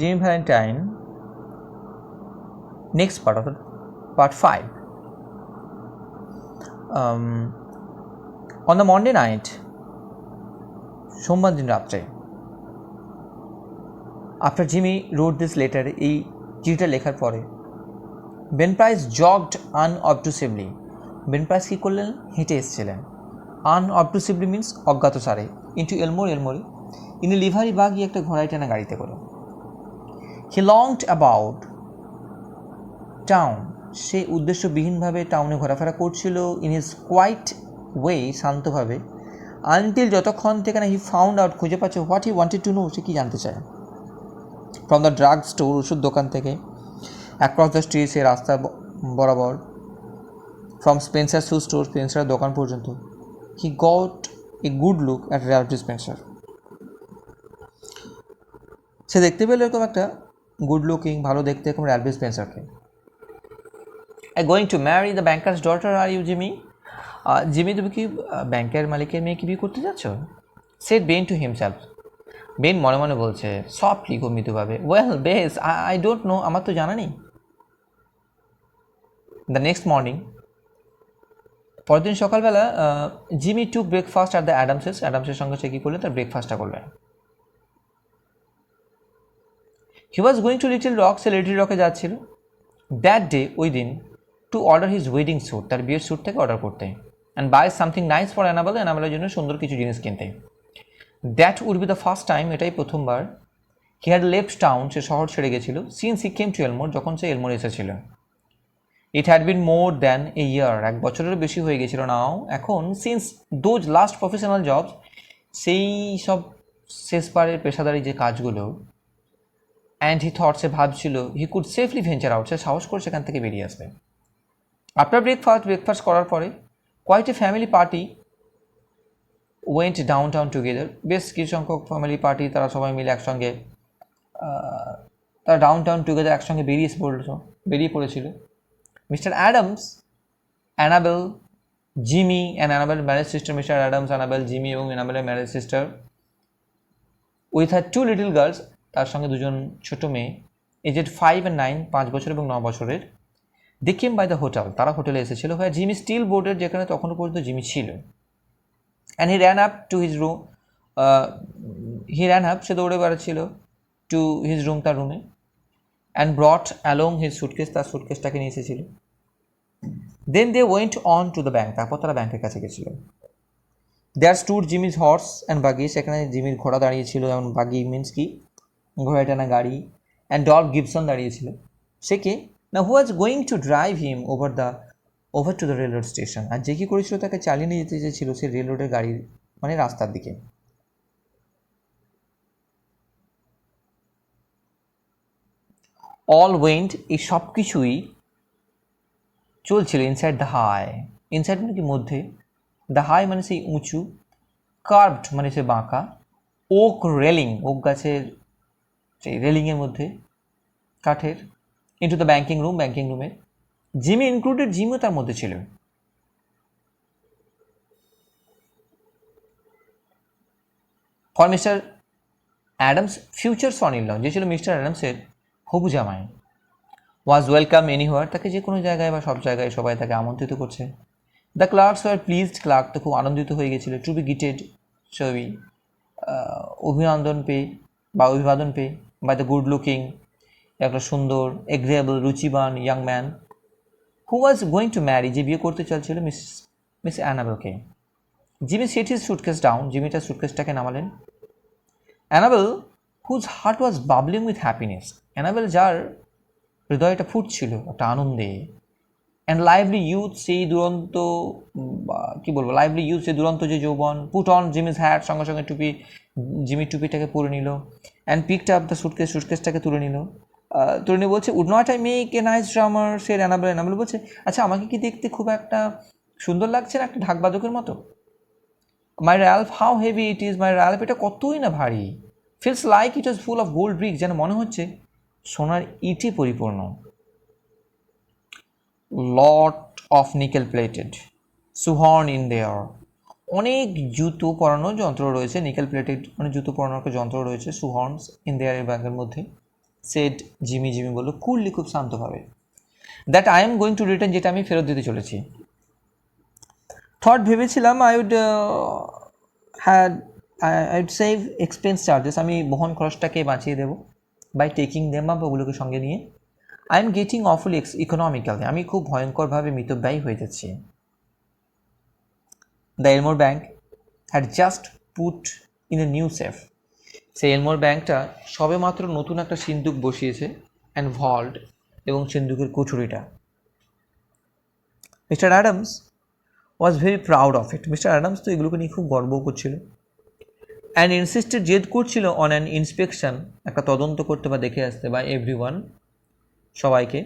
Jimmy Valentine, next part of it, part 5. On the Monday night, সোমবার দিন রাত্রে, after Jimmy wrote this letter, এই চিঠিটা লেখার পরে Ben Price jogged unobtrusively. Ben Price কী করলেন? হেঁটে এসেছিলেন। Unobtrusively means অজ্ঞাতসারে, into Elmore in a livery বাগি একটা ঘোড়ায় টানা গাড়িতে করে। He longed about town. সে উদ্দেশ্যবিহীনভাবে টাউনে ঘোরাফেরা করছিল in his quiet way, শান্তভাবে, until যতক্ষণ থেকে না he found out, খুঁজে পাচ্ছে what he wanted to know, সে কী জানতে চায়। From the drug store, ওষুধ দোকান থেকে, across the street, সে রাস্তা বরাবর, from Spencer's shoe store, স্পেন্সারের দোকান পর্যন্ত, he got a good look at Ralph Spencer. সে দেখতে পেল এরকম একটা গুড লুকিং, ভালো দেখতে এরকম র্যালফি স্পেন্সারকে। Going to marry the banker's daughter are you Jimmy? Jimmy, তুমি কি ব্যাংকের মালিকের মেয়েকে বিয়ে করতে যাচ্ছ? Said Ben to himself. Ben মনে মনে বলছে, সফটলি, গম্ভীরভাবে, well base, I don't know, আমার তো জানা নেই। দ্য নেক্সট মর্নিং, পরের দিন সকালবেলা, Jimmy took breakfast at the অ্যাডামসের সঙ্গে সে কী করলেন? তার ব্রেকফাস্টটা করলেন। He was going to Little Rock, সে লিটল রকে যাচ্ছিল। দ্যাট ডে, ওই দিন, to order his wedding suit, তার বিয়ের স্যুটটাকে অর্ডার করতে, and buy something nice for অ্যানাবেলের জন্য সুন্দর কিছু জিনিস কিনতে। That would be the first time, এটাই প্রথমবার, হি হ্যাড লেফট টাউন, সে শহর ছেড়ে গেছিল, সিন্স হি কেম টু এলমোর, যখন সে এলমোর এসেছিল। It had been more than a ইয়ার, এক বছরেরও বেশি হয়ে গেছিল নাও এখন, since those last professional jobs, সেই সব শেষবারের পেশাদারি যে কাজগুলো, অ্যান্ড হি থট, সে ভাবছিল, he could safely venture out, সে সাহস করে সেখান থেকে বেরিয়ে আসবে। আফটার ব্রেকফাস্ট করার পরে, quite a family party went downtown together, বেশ কিছু সংখ্যক ফ্যামিলি পার্টি, তারা সবাই মিলে একসঙ্গে, তারা ডাউন টাউন টুগেদার একসঙ্গে বেরিয়ে পড়েছিল। Mister Adams, Annabel, Jimmy and Annabel marriage sister, mister Adams, Annabel, Jimmy এবং অ্যানাবেলের ম্যারেজ সিস্টার, উইথ হ্যার 2 লিটল গার্লস, তার সঙ্গে 2 ছোটো মেয়ে, এজেড 5 and 9, 5 বছর এবং 9 বছরের। দে কেম বাই দ্য হোটেল, তারা হোটেলে এসেছিল, হ্যাঁ জিমি স্টিল বোর্ডের, যেখানে তখনও পর্যন্ত জিমি ছিল। And he ran up to his room, সে দৌড়ে বেড়াচ্ছিল, টু হিজ রুম, তার রুমে, and brought along his suitcase, তার সুটকেসটাকে নিয়ে এসেছিল। Then they went on to the bank, তারপর তারা ব্যাংকের কাছে গেছিল। There stood Jimmy's horse and buggy, সেখানে জিমির ঘোড়া দাঁড়িয়েছিল, যেমন বাগি মিন্স কি, ঘোড়ায় টানা গাড়ি, অ্যান্ড ডলফ গিবসন দাঁড়িয়েছিল। সে কে না, who was going to drive him over to the railroad station, আর যে কী করেছিল, তাকে চালিয়ে নিয়ে যেতে চেয়েছিল সে রেলরোডের গাড়ির, মানে রাস্তার দিকে। অল ওয়েন্ট, এই সব কিছুই চলছিল ইনসাইড দ্য হাই, ইনসাইড মানে কি মধ্যে, দ্য হাই মানে সেই উঁচু, কার্ভড মানে সে বাঁকা, ওক রেলিং, ওক গাছের সেই রেলিংয়ের মধ্যে, কাঠের, ইন্টু দ্য ব্যাংকিং রুমে। জিমি ইনক্লুডেড, জিমিও তার মধ্যে ছিল। For mister Adams future son in law, যে ছিল মিস্টার অ্যাডামসের হবু জামাই, ওয়াজ ওয়েলকাম এনিহোয়ার, তাকে যে কোনো জায়গায় বা সব জায়গায় সবাই তাকে আমন্ত্রিত করছে। The clerks were pleased, clerk তো খুব আনন্দিত হয়ে গেছিল। টু বি গিটেড, ছবি অভিবাদন পেয়ে বাই দ্য গুড লুকিং, একটা সুন্দর, এগ্রিয়েবল, রুচিবান young man, who was going to marry, যে বিয়ে করতে চাইছিল মিস অ্যানাবেলকে। Jimmy set his suitcase down, Jimmy তার সুটকেসটাকে নামালেন। Annabel, whose heart was bubbling with happiness, Annabel যার হৃদয়টা ফুটছিল একটা আনন্দে, অ্যান্ড লাইভলি ইউথ, সেই দুরন্ত, কী বলবো, লাইভলি ইউথ, সেই দুরন্ত যে যৌবন, পুট অন জিমিস হ্যাট, সঙ্গে সঙ্গে টুপি, জিমি টুপিটাকে পরে নিল, অ্যান্ড পিকড আপ দ্য সুটকেসটাকে তুলে নিয়ে বলছে, would not I make a nice drummer, সে অ্যানাবেল বলছে, আচ্ছা আমাকে কি দেখতে খুব একটা সুন্দর লাগছে না, একটা ঢাকবাদকের মতো? My Ralph, how heavy it is, my Ralph, এটা কতই না ভারী। Feels like it was full of gold brick, যেন মনে হচ্ছে সোনার ইটে পরিপূর্ণ। Lot of nickel plated shoehorns in there, অনেক জুতো পরানোর যন্ত্র রয়েছে, নিকেল প্লেটেড মানে জুতো পরানোর যন্ত্র রয়েছে, সুহর্নস ইন দেয়ার, এই ব্যাগের মধ্যে। Shed Jimmy. জিমি বললো কুললি, খুব শান্তভাবে, that I am going to return, যেটা আমি ফেরত দিতে চলেছি। থট, ভেবেছিলাম I would I would save expense charges, আমি বহন খরচটাকে বাঁচিয়ে দেবো বাই টেকিং দেম আপ, ওগুলোকে সঙ্গে নিয়ে। আই এম গেটিং অফুলি ইকোনমিক্যাল, আমি খুব ভয়ঙ্করভাবে মিতব্যয়ী হয়ে যাচ্ছি। The এলমোর bank had just put in a new safe, সেই এলমোর ব্যাংকটা সবে মাত্র নতুন একটা সিন্দুক বসিয়েছে, অ্যান্ড ভল্ট, এবং সিন্দুকের কুঠুরিটা। Mister Adams was very proud of it, mister Adams তো এগুলোকে নিয়ে খুব গর্ব করছিল। অ্যান্ড ইনসিস্টেড, জেদ করছিল, অন অ্যান ইন্সপেকশন, একটা তদন্ত করতে বা দেখে আসতে, বা এভরি ওয়ান, সবাইকে।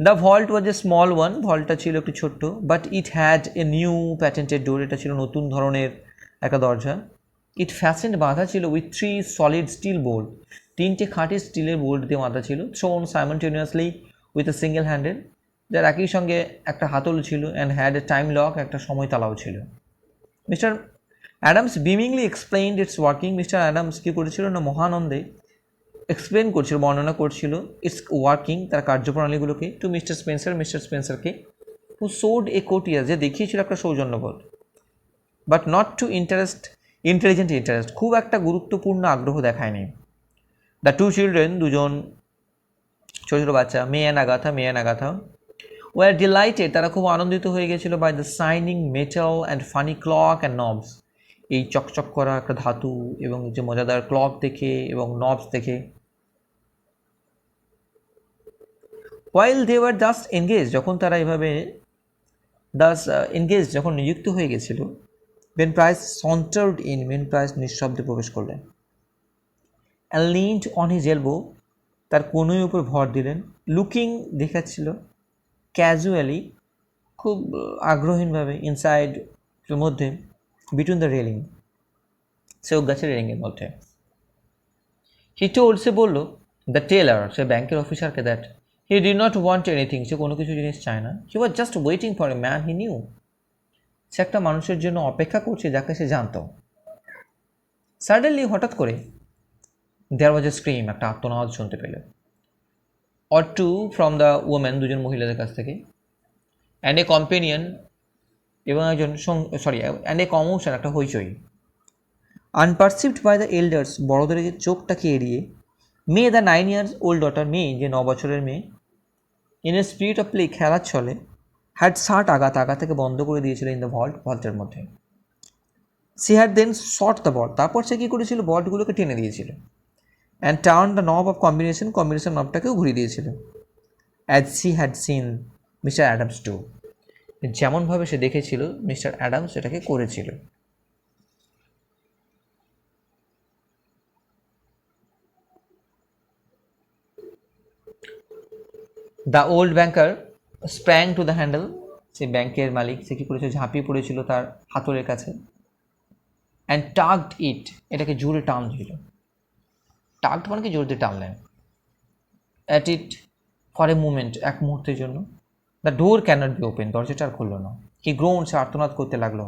The vault was a small one, ভল্টটা ছিল একটু ছোট্ট, but it had a new patented door, এটা ছিল নতুন ধরনের একটা দরজা। ইট ফ্যাসেন্ড, বাঁধা ছিল, উইথ 3 সলিড স্টিল বোল্ট, 3টে খাঁটি স্টিলের বোল্ট দিয়ে বাঁধা ছিল, thrown simultaneously with a single handle, যার একই সঙ্গে একটা হাতল ছিল, and had a time lock, একটা সময় তালাও ছিল। Mister Adams beamingly explained its working, mister Adams কী করেছিল না, মহানন্দে এক্সপ্লেন করছিল, বর্ণনা করছিল ইটস ওয়ার্কিং, তার কার্যপ্রণালীগুলোকে, টু মিস্টার স্পেন্সার, মিস্টার স্পেন্সারকে, হু সোড এ কোটিয়াস, যে দেখিয়েছিল একটা সৌজন্যবোধ, but not too intelligent interest, খুব একটা গুরুত্বপূর্ণ আগ্রহ দেখায়নি। দ্য টু চিলড্রেন, দুজন ছোটো ছোটো বাচ্চা, May and Agatha, were delighted, তারা খুব আনন্দিত হয়ে গেছিলো, by the shining metal and funny clock and knobs, এই চকচক করা একটা ধাতু এবং যে মজাদার ক্লক দেখে এবং নবস দেখে। while they were thus engaged, যখন তারা এভাবে engaged, যখন নিযুক্ত হয়ে গেছিল, when Price sauntered in, when Price নিঃশব্দে প্রবেশ করলেন, and leaned on his elbow, তার কোনোর উপর ভর দিলেন, লুকিং, দেখাচ্ছিল, ক্যাজুয়ালি, খুব আগ্রহীনভাবে, ইনসাইড, মধ্যে, বিটুইন দ্য রেলিং, সে গাছের রেলিংয়ের মধ্যে। হি টোল্ড, সে বলল, দ্য টেলার, সে ব্যাংকের অফিসারকে, that he did not want anything, সে কোনো কিছু জিনিস চায় না, he was just waiting for a man he knew, সে একটা মানুষের জন্য অপেক্ষা করছে যাকে সে জানত। সাডেনলি, হঠাৎ করে, দেয়ার ওয়াজ এ স্ক্রিম, একটা আর্তনাদ শুনতে পেল, or two from the women, দুজন মহিলাদের কাছ থেকে, অ্যান্ড এ কম্পেনিয়ন, এবং একজন অ্যান্ড এ কমোশন, একটা হইচই, আনপারসিভড বাই দ্য এল্ডার্স, বড়দের চোখটাকে এড়িয়ে, মে দ্য 9 years old ডটার, মেয়ে, যে 9 বছরের মেয়ে, in a spirit of play, খেলার ছলে, হ্যাড শার্ট, আগাতাকে বন্ধ করে দিয়েছিল, ইন দ্য ভল্টের মধ্যে। She had then shot the bolt, তারপর সে কী করেছিল, বলগুলোকে টেনে দিয়েছিল, and turn the knob of combination নবটাকেও ঘুরিয়ে দিয়েছিল, as she had seen mister Adams too, যেমনভাবে সে দেখেছিল মিস্টার অ্যাডামস এটাকে করেছিল। The old banker sprang to the handle, সে ব্যাংকের মালিক, সে কী করেছিল, ঝাঁপিয়ে পড়েছিল তার হাতলের কাছে, অ্যান্ড টাগড ইট, এটাকে জোরে টান দিল, টাগড মানে কি, জোর দিয়ে টানলেন, at it for a moment, এক মুহূর্তের জন্য, the door cannot be open, দরজাটা আর খুলল না, হি গ্রোন, সে আর্তনাদ করতে লাগলো,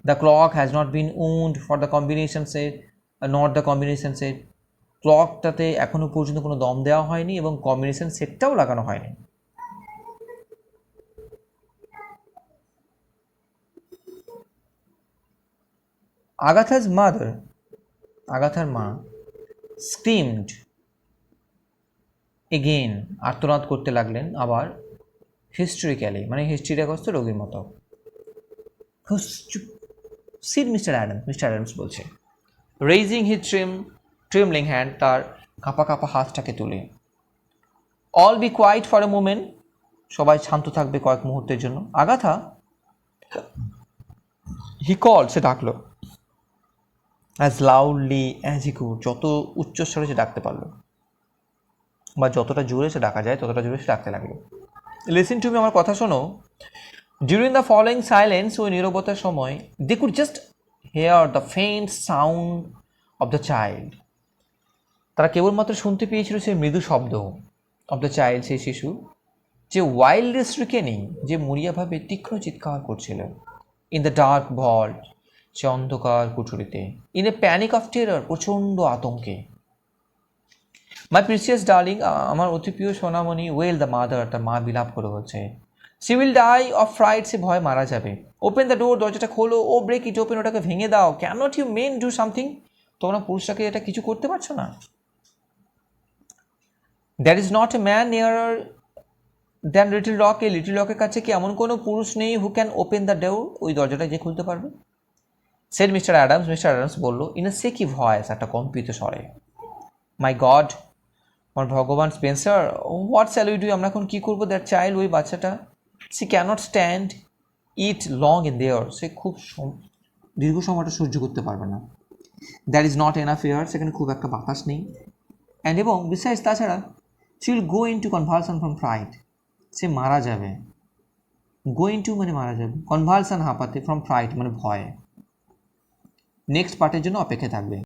the clock has not been wound for the combination set, not the combination set, ক্লকটাতে এখনও পর্যন্ত কোনো দম দেওয়া হয়নি এবং কম্বিনেশন সেটটাও লাগানো হয়নি। আগাথার মা স্ক্রিমড এগেইন, আর্তনাদ করতে লাগলেন আবার, হিস্ট্রিক্যালি, মানে হিস্ট্রিয়াগ্রস্ত রোগীর মতো। সিট মিস্টার অ্যাডামস বলছে, রেইজিং হিজ ট্রিমলিং হ্যান্ড, তার কাঁপা হাতটাকে তুলে, all be quiet for a moment, সবাই শান্ত থাকবে কয়েক মুহূর্তের জন্য। আগাথা, হি কল, সে ডাকলো, as loudly as he could, যত উচ্চস্বরে সে ডাকতে পারলো, বা যতটা জোরে সে ডাকা যায় ততটা জোরে সে ডাকতে লাগলো। লিসেন টু মি, আমার কথা শোনো। ডিউরিং দ্য ফলোয়িং সাইলেন্স, ওই নীরবতার সময়, they could just hear the faint sound of the child, তারা কেবলমাত্র শুনতে পেয়েছিল সেই মৃদু শব্দ, অফ দ্য চাইল্ড, সেই শিশু, যে ওয়াইল্ডেস্ট রিকেনিং, যে মরিয়াভাবে তীক্ষ্ণ চিৎকার করছিল, ইন দ্য ডার্ক ভল্ট, সে অন্ধকার কুঠুরিতে, in a panic of terror, প্রচণ্ড আতঙ্কে, মাই প্রিসিয়াস ডার্লিং, আমার অতি প্রিয় সোনামণি, ওয়েল দ্য মাদার, তার মা বিলাপ করে বলছে, she will die of fright, সে ভয় মারা যাবে। ওপেন দ্য ডোর, দরজাটা খোলো। ও ব্রেক ইট ওপেন, ওটাকে ভেঙে দাও। Can't you men do something, তোমরা পুরুষটাকে এটা কিছু করতে পারছো না? There is not a man nearer than Little Rock, এই লিটল রকের কাছে কি এমন কোনো পুরুষ নেই who can open the door, ওই দরজাটা যে খুলতে পারবে? Said Mister Adams, Mister Adams বললো ইন এ সেকি ভয়েস, একটা কম্পিত স্বরে, মাই গড, আমার ভগবান Spencer, what shall we do, আমরা এখন কী করবো? দ্যাট চাইল্ড, ওই বাচ্চাটা, she cannot stand it long in there, সে খুব দীর্ঘ সময়টা সহ্য করতে পারবে না। That is not enough air, সেখানে খুব একটা বাতাস নেই। অ্যান্ড এবং বিসাইডস, তাছাড়া she will go in to convulsion from fright, সে মারা যাবে। গো ইন টু মানে মারা যাবে, কনভালশন হাঁপাতে, ফ্রম ফ্রাইট মানে ভয়। নেক্সট পার্টের জন্য অপেক্ষা থাকবে।